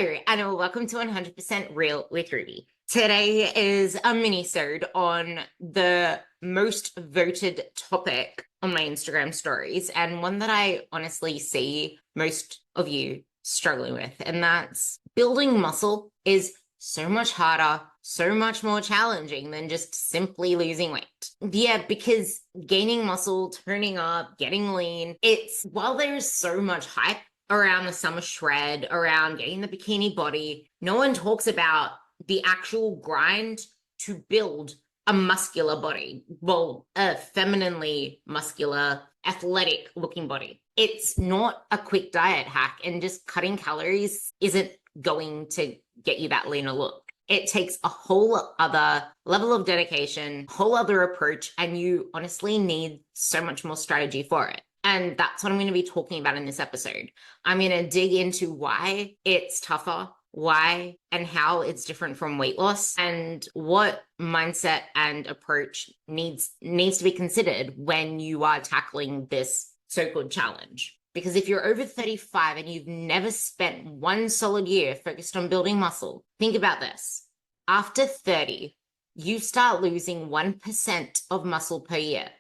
Hello, and welcome to 100% Real with Ruby. Today is a mini-sode on the most voted topic on my Instagram stories, and one that I honestly see most of you struggling with, and that's building muscle is so much harder, so much more challenging than just simply losing weight. Yeah, because gaining muscle, turning up, getting lean, while there's so much hype around the summer shred, around getting the bikini body, no one talks about the actual grind to build a muscular body. Well, a femininely muscular, athletic looking body. It's not a quick diet hack, and just cutting calories isn't going to get you that leaner look. It takes a whole other level of dedication, whole other approach, and you honestly need so much more strategy for it. And that's what I'm going to be talking about in this episode. I'm going to dig into why it's tougher, why and how it's different from weight loss, and what mindset and approach needs to be considered when you are tackling this so-called challenge. Because if you're over 35 and you've never spent one solid year focused on building muscle, think about this. After 30, you start losing 1% of muscle per year.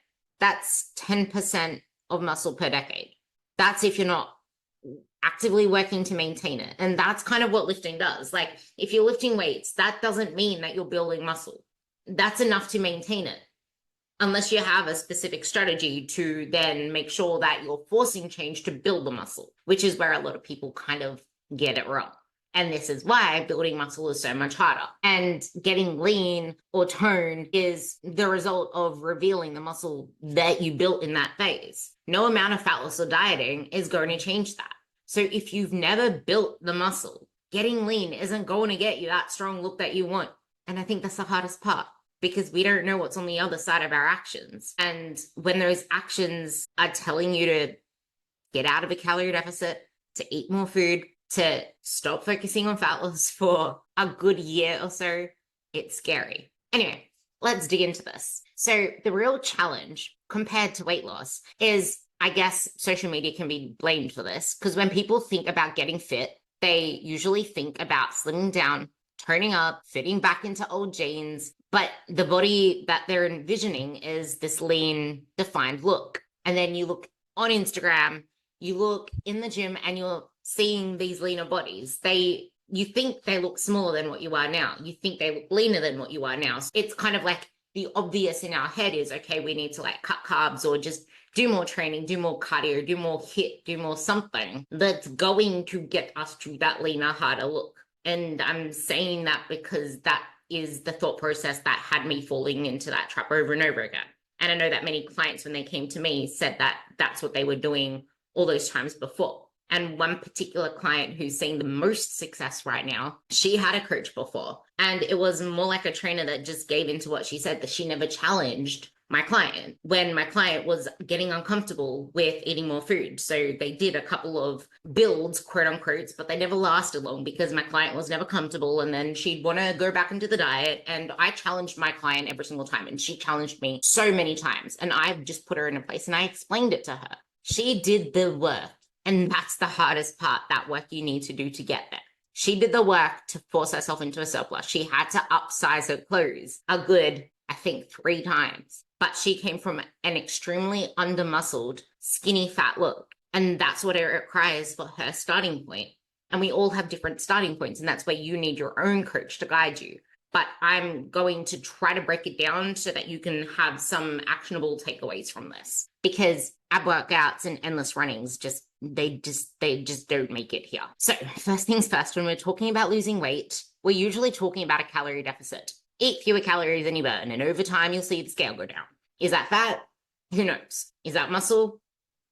That's 10% of muscle per decade. That's if you're not actively working to maintain it. And that's kind of what lifting does. Like, if you're lifting weights, that doesn't mean that you're building muscle. That's enough to maintain it, unless you have a specific strategy to then make sure that you're forcing change to build the muscle, which is where a lot of people kind of get it wrong. And this is why building muscle is so much harder. And getting lean or toned is the result of revealing the muscle that you built in that phase. No amount of fat loss or dieting is going to change that. So if you've never built the muscle, getting lean isn't going to get you that strong look that you want. And I think that's the hardest part, because we don't know what's on the other side of our actions. And when those actions are telling you to get out of a calorie deficit, to eat more food, to stop focusing on fat loss for a good year or so, it's scary. Anyway, let's dig into this. So the real challenge compared to weight loss is, I guess social media can be blamed for this, because when people think about getting fit, they usually think about slimming down, toning up, fitting back into old jeans, but the body that they're envisioning is this lean, defined look. And then you look on Instagram, you look in the gym, and you're seeing these leaner bodies. You think they look smaller than what you are now. You think they look leaner than what you are now. So it's kind of like the obvious in our head is, okay, we need to like cut carbs or just do more training, do more cardio, do more HIIT, do more something that's going to get us to that leaner, harder look. And I'm saying that because that is the thought process that had me falling into that trap over and over again. And I know that many clients, when they came to me, said that that's what they were doing all those times before. And one particular client who's seeing the most success right now, she had a coach before. And it was more like a trainer that just gave into what she said, that she never challenged my client when my client was getting uncomfortable with eating more food. So they did a couple of builds, quote unquote, but they never lasted long because my client was never comfortable. And then she'd want to go back into the diet. And I challenged my client every single time. And she challenged me so many times. And I've just put her in a place and I explained it to her. She did the work. And that's the hardest part, that work you need to do to get there. She did the work to force herself into a surplus. She had to upsize her clothes a good, I think, 3 times. But she came from an extremely under-muscled, skinny, fat look. And that's what it requires for her starting point. And we all have different starting points. And that's where you need your own coach to guide you. But I'm going to try to break it down so that you can have some actionable takeaways from this. Because ab workouts and endless runnings they just don't make it here. So first things first, when we're talking about losing weight, we're usually talking about a calorie deficit. Eat fewer calories than you burn, and over time you'll see the scale go down. Is that fat? Who knows? Is that muscle?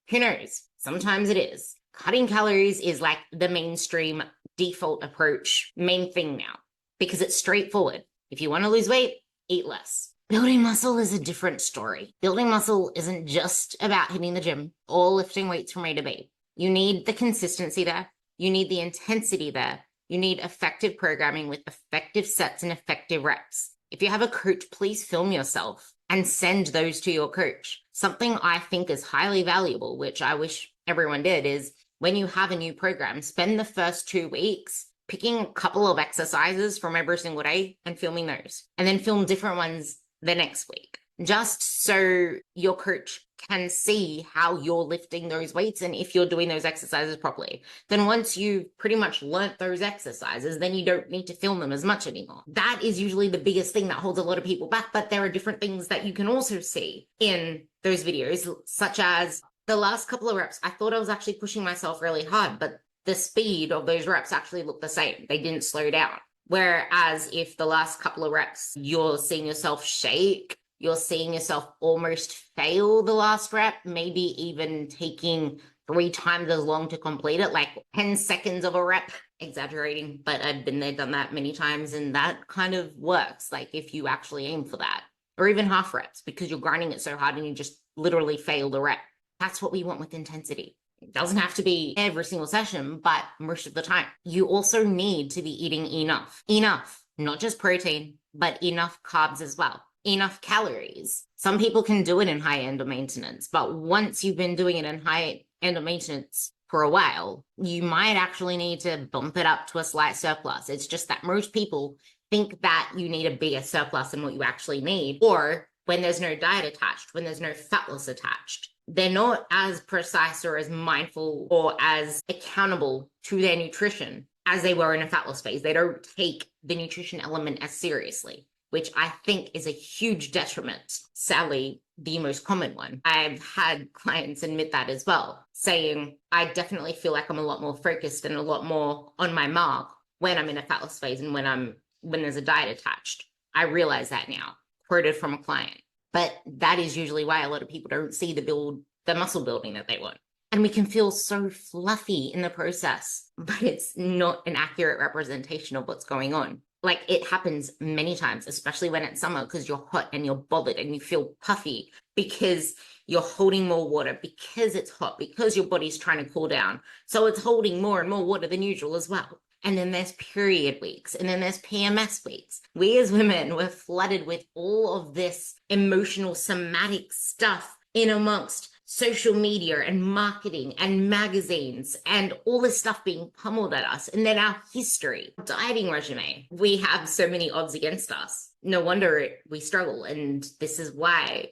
Who knows? Sometimes it is. Cutting calories is like the mainstream default approach, main thing now, because it's straightforward. If you want to lose weight, eat less. Building muscle is a different story. Building muscle isn't just about hitting the gym or lifting weights from A to B. You need the consistency there. You need the intensity there. You need effective programming with effective sets and effective reps. If you have a coach, please film yourself and send those to your coach. Something I think is highly valuable, which I wish everyone did, is when you have a new program, spend the first 2 weeks picking a couple of exercises from every single day and filming those, and then film different ones the next week, just so your coach can see how you're lifting those weights and if you're doing those exercises properly. Then once you've pretty much learnt those exercises, then you don't need to film them as much anymore. That is usually the biggest thing that holds a lot of people back, but there are different things that you can also see in those videos, such as the last couple of reps. I thought I was actually pushing myself really hard, but the speed of those reps actually looked the same. They didn't slow down. Whereas if the last couple of reps, you're seeing yourself shake, you're seeing yourself almost fail the last rep, maybe even taking 3 times as long to complete it, like 10 seconds of a rep, exaggerating, but I've been there, done that many times, and that kind of works, like if you actually aim for that. Or even half reps, because you're grinding it so hard and you just literally fail the rep. That's what we want with intensity. It doesn't have to be every single session, but most of the time. You also need to be eating enough, not just protein, but enough carbs as well. Enough calories. Some people can do it in high end of maintenance, but once you've been doing it in high end of maintenance for a while, you might actually need to bump it up to a slight surplus. It's just that most people think that you need a bigger surplus than what you actually need, or when there's no diet attached, when there's no fat loss attached, they're not as precise or as mindful or as accountable to their nutrition as they were in a fat loss phase. They don't take the nutrition element as seriously, which I think is a huge detriment. Sadly, the most common one. I've had clients admit that as well, saying, I definitely feel like I'm a lot more focused and a lot more on my mark when I'm in a fat loss phase and when there's a diet attached. I realize that now, quoted from a client. But that is usually why a lot of people don't see the muscle building that they want. And we can feel so fluffy in the process, but it's not an accurate representation of what's going on. Like, it happens many times, especially when it's summer, because you're hot and you're bothered and you feel puffy because you're holding more water, because it's hot, because your body's trying to cool down. So it's holding more and more water than usual as well. And then there's period weeks, and then there's PMS weeks. We as women, we're flooded with all of this emotional somatic stuff in amongst social media and marketing and magazines and all this stuff being pummeled at us. And then our history, dieting regimen, we have so many odds against us. No wonder we struggle. And this is why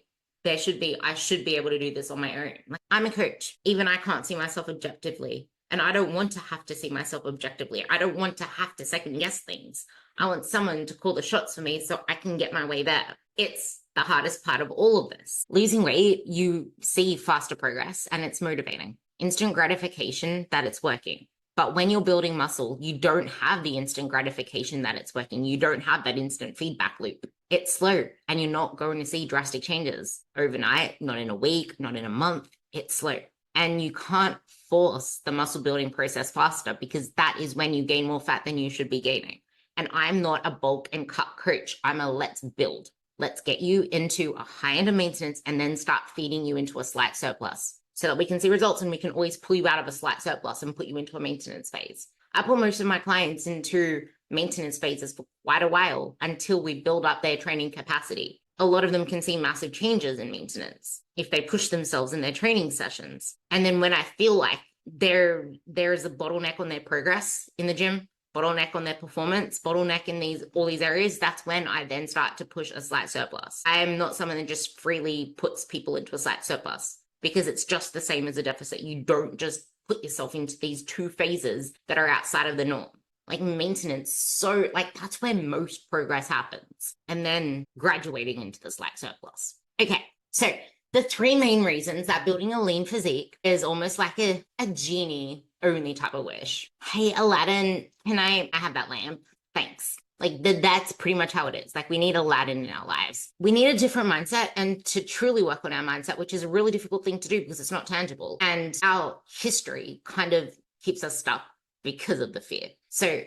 I should be able to do this on my own. Like, I'm a coach. Even I can't see myself objectively. And I don't want to have to see myself objectively. I don't want to have to second guess things. I want someone to call the shots for me so I can get my way there. It's the hardest part of all of this. Losing weight, you see faster progress and it's motivating. Instant gratification that it's working. But when you're building muscle, you don't have the instant gratification that it's working. You don't have that instant feedback loop. It's slow and you're not going to see drastic changes overnight, not in a week, not in a month. It's slow. And you can't force the muscle building process faster, because that is when you gain more fat than you should be gaining. And I'm not a bulk and cut coach. I'm a let's build. Let's get you into a high end of maintenance and then start feeding you into a slight surplus so that we can see results, and we can always pull you out of a slight surplus and put you into a maintenance phase. I put most of my clients into maintenance phases for quite a while until we build up their training capacity. A lot of them can see massive changes in maintenance if they push themselves in their training sessions. And then when I feel like there's a bottleneck on their progress in the gym, bottleneck on their performance, bottleneck in all these areas, that's when I then start to push a slight surplus. I am not someone that just freely puts people into a slight surplus, because it's just the same as a deficit. You don't just put yourself into these 2 phases that are outside of the norm. Like maintenance, so like that's where most progress happens, and then graduating into the slight surplus. Okay, so the 3 main reasons that building a lean physique is almost like a genie only type of wish. Hey, Aladdin, can I have that lamp? Thanks. Like that's pretty much how it is. Like, we need Aladdin in our lives. We need a different mindset, and to truly work on our mindset, which is a really difficult thing to do because it's not tangible. And our history kind of keeps us stuck because of the fear. So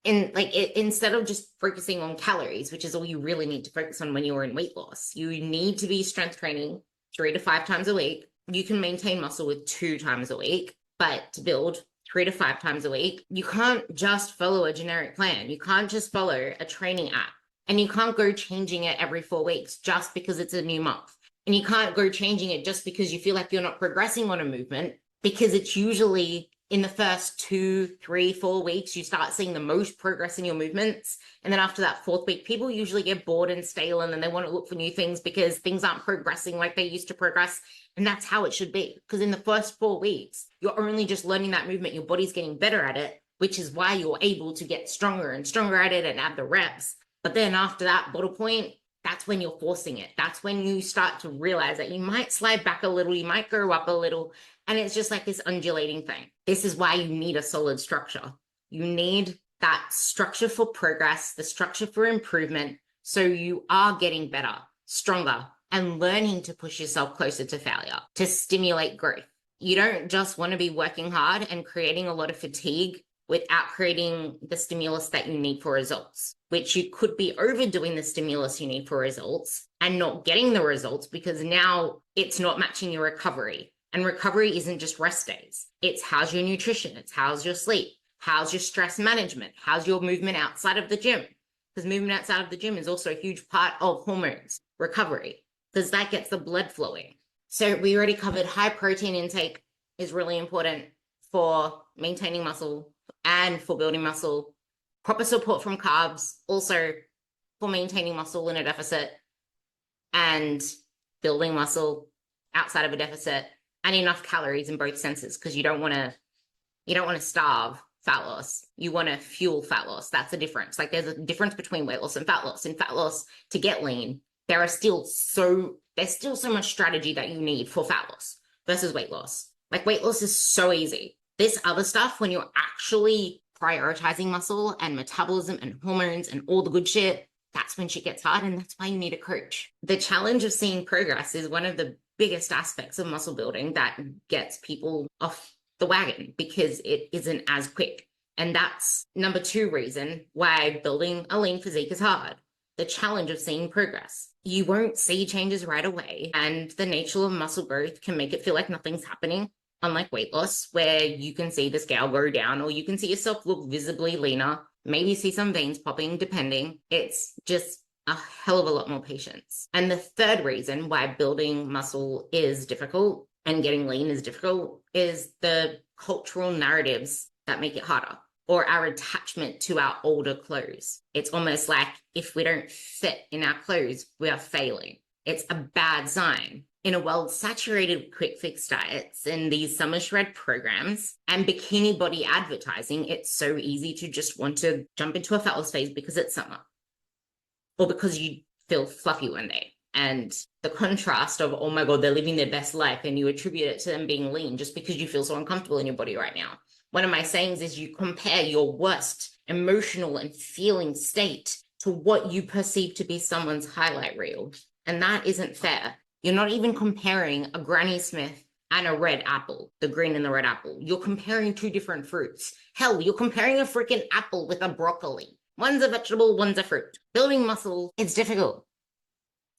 instead of just focusing on calories, which is all you really need to focus on when you're in weight loss, you need to be strength training 3 to 5 times a week. You can maintain muscle with 2 times a week, but to build 3 to 5 times a week, you can't just follow a generic plan. You can't just follow a training app, and you can't go changing it every 4 weeks just because it's a new month. And you can't go changing it just because you feel like you're not progressing on a movement, because it's usually in the first 2, 3, 4 weeks, you start seeing the most progress in your movements. And then after that 4th week, people usually get bored and stale, and then they want to look for new things because things aren't progressing like they used to progress. And that's how it should be. Because in the first 4 weeks, you're only just learning that movement. Your body's getting better at it, which is why you're able to get stronger and stronger at it and add the reps. But then after that bottle point, that's when you're forcing it. That's when you start to realize that you might slide back a little, you might go up a little, and it's just like this undulating thing. This is why you need a solid structure. You need that structure for progress, the structure for improvement, so you are getting better, stronger, and learning to push yourself closer to failure, to stimulate growth. You don't just want to be working hard and creating a lot of fatigue without creating the stimulus that you need for results, which you could be overdoing the stimulus you need for results and not getting the results because now it's not matching your recovery. And recovery isn't just rest days. It's how's your nutrition, it's how's your sleep, how's your stress management, how's your movement outside of the gym. Because movement outside of the gym is also a huge part of hormones recovery because that gets the blood flowing. So we already covered high protein intake is really important for maintaining muscle and for building muscle. Proper support from carbs also for maintaining muscle in a deficit and building muscle outside of a deficit, and enough calories in both senses because you don't want to starve fat loss. You want to fuel fat loss. That's the difference. Like there's a difference between weight loss and fat loss. In fat loss, to get lean, there's still so much strategy that you need for fat loss versus weight loss. Like weight loss is so easy. This other stuff, when you're actually prioritizing muscle and metabolism and hormones and all the good shit, that's when shit gets hard, and that's why you need a coach. The challenge of seeing progress is one of the biggest aspects of muscle building that gets people off the wagon because it isn't as quick. And that's number 2 reason why building a lean physique is hard. The challenge of seeing progress. You won't see changes right away, and the nature of muscle growth can make it feel like nothing's happening. Unlike weight loss, where you can see the scale go down or you can see yourself look visibly leaner, maybe see some veins popping, depending. It's just a hell of a lot more patience. And the 3rd reason why building muscle is difficult and getting lean is difficult is the cultural narratives that make it harder, or our attachment to our older clothes. It's almost like if we don't fit in our clothes, we are failing. It's a bad sign. In a world saturated with quick fix diets and these summer shred programs and bikini body advertising, it's so easy to just want to jump into a fat loss phase because it's summer or because you feel fluffy one day. And the contrast of, oh my God, they're living their best life, and you attribute it to them being lean just because you feel so uncomfortable in your body right now. One of my sayings is you compare your worst emotional and feeling state to what you perceive to be someone's highlight reel. And that isn't fair. You're not even comparing a Granny Smith and a red apple, the green and the red apple. You're comparing 2 different fruits. Hell, you're comparing a freaking apple with a broccoli. One's a vegetable, one's a fruit. Building muscle, it's difficult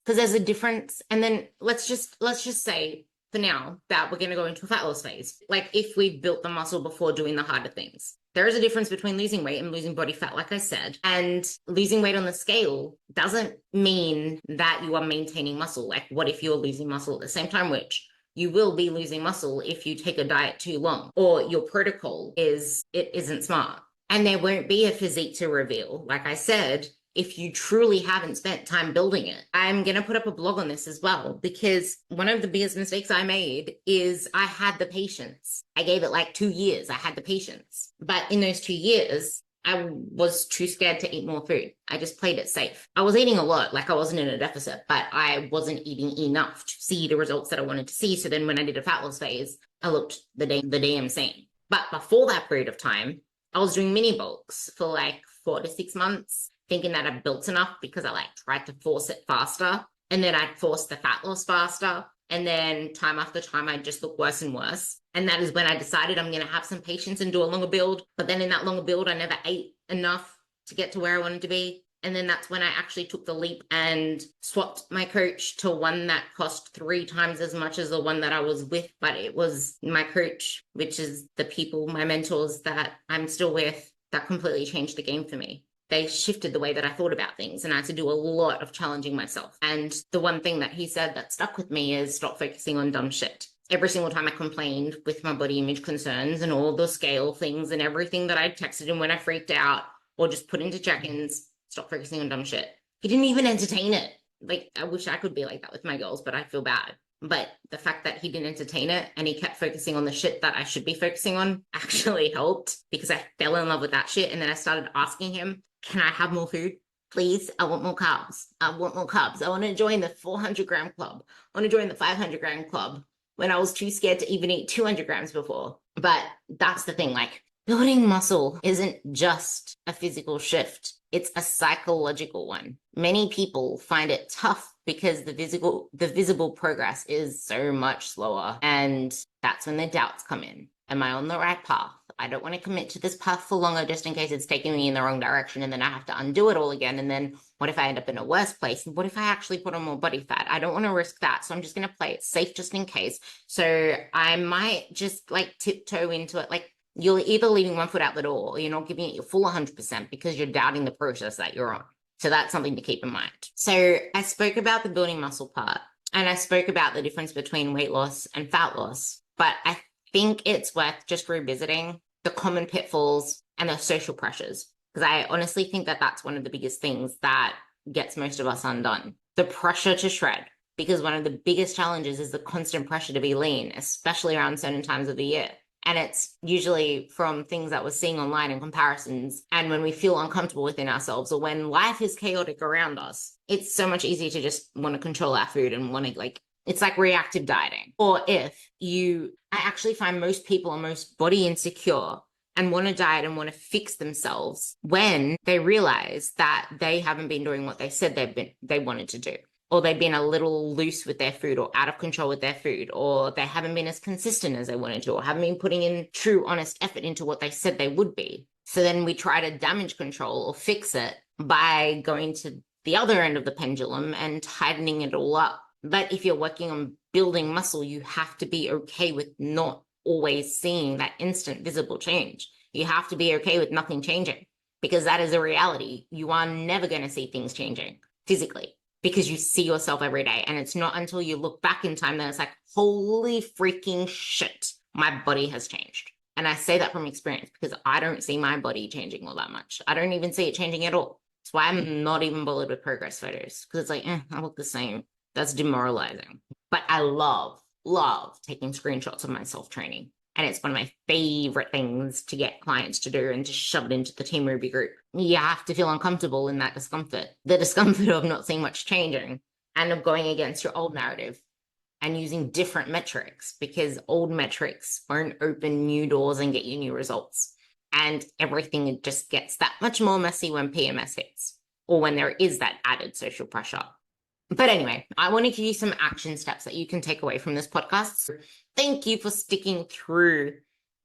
because there's a difference. And then let's just say for now that we're going to go into a fat loss phase. Like if we've built the muscle before doing the harder things. There is a difference between losing weight and losing body fat, like I said. And losing weight on the scale doesn't mean that you are maintaining muscle. Like what if you're losing muscle at the same time, which you will be losing muscle if you take a diet too long, or your protocol isn't smart. And there won't be a physique to reveal. Like I said, if you truly haven't spent time building it. I'm going to put up a blog on this as well, because one of the biggest mistakes I made is I had the patience. I gave it like 2 years. I had the patience. But in those 2 years, I was too scared to eat more food. I just played it safe. I was eating a lot, like I wasn't in a deficit, but I wasn't eating enough to see the results that I wanted to see. So then when I did a fat loss phase, I looked the damn same. But before that period of time, I was doing mini bulks for like 4 to 6 months, thinking that I built enough because I like tried to force it faster. And then I'd force the fat loss faster. And then time after time, I'd just look worse and worse. And that is when I decided I'm going to have some patience and do a longer build. But then in that longer build, I never ate enough to get to where I wanted to be. And then that's when I actually took the leap and swapped my coach to one that cost 3 times as much as the one that I was with. But it was my coach, which is the people, my mentors that I'm still with, that completely changed the game for me. They shifted the way that I thought about things, and I had to do a lot of challenging myself. And the one thing that he said that stuck with me is stop focusing on dumb shit. every single time I complained with my body image concerns and all the scale things and everything that I texted him when I freaked out or just put into check-ins, stop focusing on dumb shit. He didn't even entertain it. Like, I wish I could be like that with my girls, but I feel bad. But the fact that he didn't entertain it and he kept focusing on the shit that I should be focusing on actually helped, because I fell in love with that shit. And then I started asking him, can I have more food? Please, I want more carbs. I want more carbs. I want to join the 400-gram club. I want to join the 500-gram club, when I was too scared to even eat 200 grams before. But that's the thing, like, building muscle isn't just a physical shift. It's a psychological one. Many people find it tough because the visible progress is so much slower. And that's when the doubts come in. Am I on the right path? I don't want to commit to this path for longer just in case it's taking me in the wrong direction and then I have to undo it all again. And then what if I end up in a worse place? And what if I actually put on more body fat? I don't want to risk that. So I'm just going to play it safe just in case. So I might just like tiptoe into it. Like, you're either leaving one foot out the door or you're not giving it your full 100% because you're doubting the process that you're on. So that's something to keep in mind. So I spoke about the building muscle part and I spoke about the difference between weight loss and fat loss, but I think it's worth just revisiting the common pitfalls and the social pressures, because I honestly think that that's one of the biggest things that gets most of us undone. The pressure to shred, because one of the biggest challenges is the constant pressure to be lean, especially around certain times of the year. And it's usually from things that we're seeing online and comparisons. And when we feel uncomfortable within ourselves or when life is chaotic around us, it's so much easier to just want to control our food and want to, like, it's like reactive dieting. Or I actually find most people are most body insecure and want to diet and want to fix themselves when they realize that they haven't been doing what they said they wanted to do. Or they've been a little loose with their food or out of control with their food, or they haven't been as consistent as they wanted to, or haven't been putting in true, honest effort into what they said they would be. So then we try to damage control or fix it by going to the other end of the pendulum and tightening it all up. But if you're working on building muscle, you have to be okay with not always seeing that instant visible change. You have to be okay with nothing changing, because that is a reality. You are never going to see things changing physically, because you see yourself every day. And it's not until you look back in time that it's like, holy freaking shit, my body has changed. And I say that from experience because I don't see my body changing all that much. I don't even see it changing at all. That's why I'm not even bothered with progress photos, because it's like, I look the same. That's demoralizing. But I love taking screenshots of myself training. And it's one of my favorite things to get clients to do and to shove it into the Team Ruby group. You have to feel uncomfortable in that discomfort, the discomfort of not seeing much changing and of going against your old narrative and using different metrics, because old metrics won't open new doors and get you new results. And everything just gets that much more messy when PMS hits, or when there is that added social pressure. But anyway, I want to give you some action steps that you can take away from this podcast. So thank you for sticking through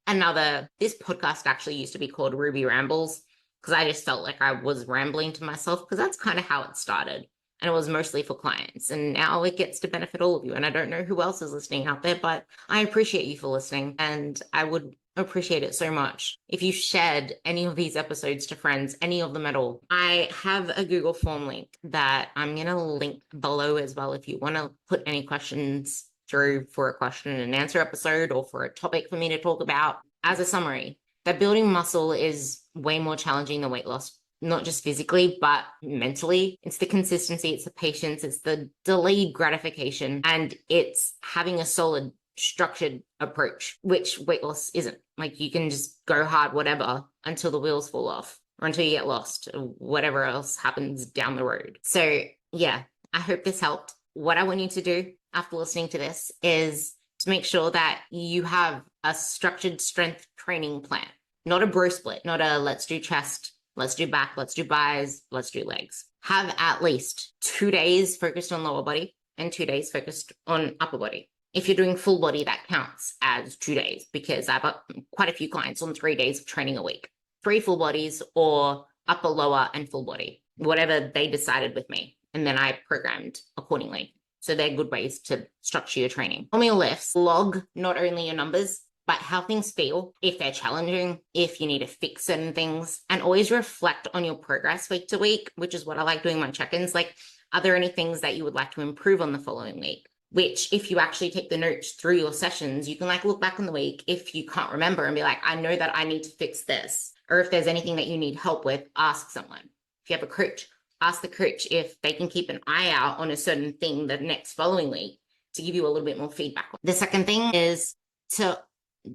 this podcast actually used to be called Ruby Rambles, because I just felt like I was rambling to myself, because that's kind of how it started. And it was mostly for clients. And now it gets to benefit all of you. And I don't know who else is listening out there, but I appreciate you for listening. And I would appreciate it so much if you shared any of these episodes to friends, any of them at all. I have a Google form link that I'm going to link below as well if you want to put any questions through for a question and answer episode, or for a topic for me to talk about. As a summary, that building muscle is way more challenging than weight loss, not just physically, but mentally. It's the consistency, it's the patience, it's the delayed gratification, and it's having a solid, structured approach, which weight loss isn't. Like, you can just go hard, whatever, until the wheels fall off, or until you get lost, or whatever else happens down the road. So yeah, I hope this helped. What I want you to do after listening to this is to make sure that you have a structured strength training plan, not a bro split, not a let's do chest, let's do back, let's do buys, let's do legs. Have at least 2 days focused on lower body and 2 days focused on upper body. If you're doing full body, that counts as 2 days, because I've got quite a few clients on 3 days of training a week. 3 full bodies, or upper, lower, and full body, whatever they decided with me. And then I programmed accordingly. So they're good ways to structure your training. On your lifts, log not only your numbers, but how things feel, if they're challenging, if you need to fix certain things, and always reflect on your progress week to week, which is what I like doing my check-ins. Like, are there any things that you would like to improve on the following week? which if you actually take the notes through your sessions, you can like look back on the week if you can't remember and be like, I know that I need to fix this. Or if there's anything that you need help with, ask someone. If you have a coach, ask the coach if they can keep an eye out on a certain thing the next following week to give you a little bit more feedback. The second thing is to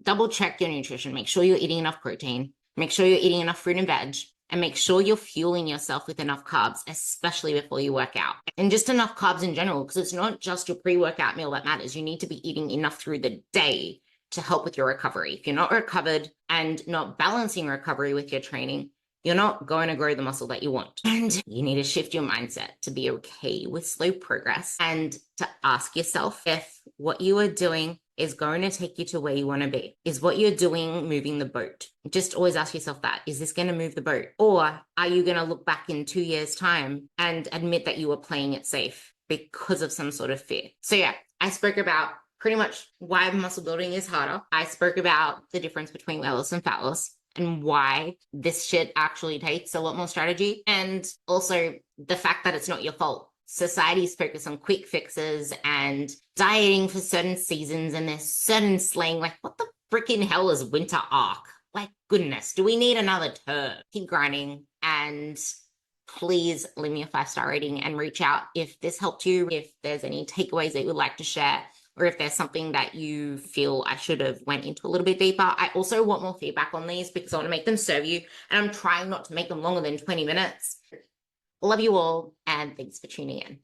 double check your nutrition. Make sure you're eating enough protein. Make sure you're eating enough fruit and veg. And make sure you're fueling yourself with enough carbs, especially before you work out. And just enough carbs in general, because it's not just your pre-workout meal that matters. You need to be eating enough through the day to help with your recovery. If you're not recovered and not balancing recovery with your training, you're not going to grow the muscle that you want. And you need to shift your mindset to be okay with slow progress and to ask yourself if what you are doing is going to take you to where you want to be. Is what you're doing moving the boat? Just always ask yourself that. Is this going to move the boat? Or are you going to look back in 2 years' time and admit that you were playing it safe because of some sort of fear? So yeah, I spoke about pretty much why muscle building is harder. I spoke about the difference between weight loss and fat loss and why this shit actually takes a lot more strategy. And also the fact that it's not your fault. Society's focus on quick fixes and dieting for certain seasons, and there's certain slang like, what the freaking hell is winter arc? Like, goodness, do we need another term? Keep grinding, and please leave me a 5-star rating and reach out if this helped you, if there's any takeaways that you would like to share, or if there's something that you feel I should have went into a little bit deeper. I also want more feedback on these because I want to make them serve you, and I'm trying not to make them longer than 20 minutes. Love you all, and thanks for tuning in.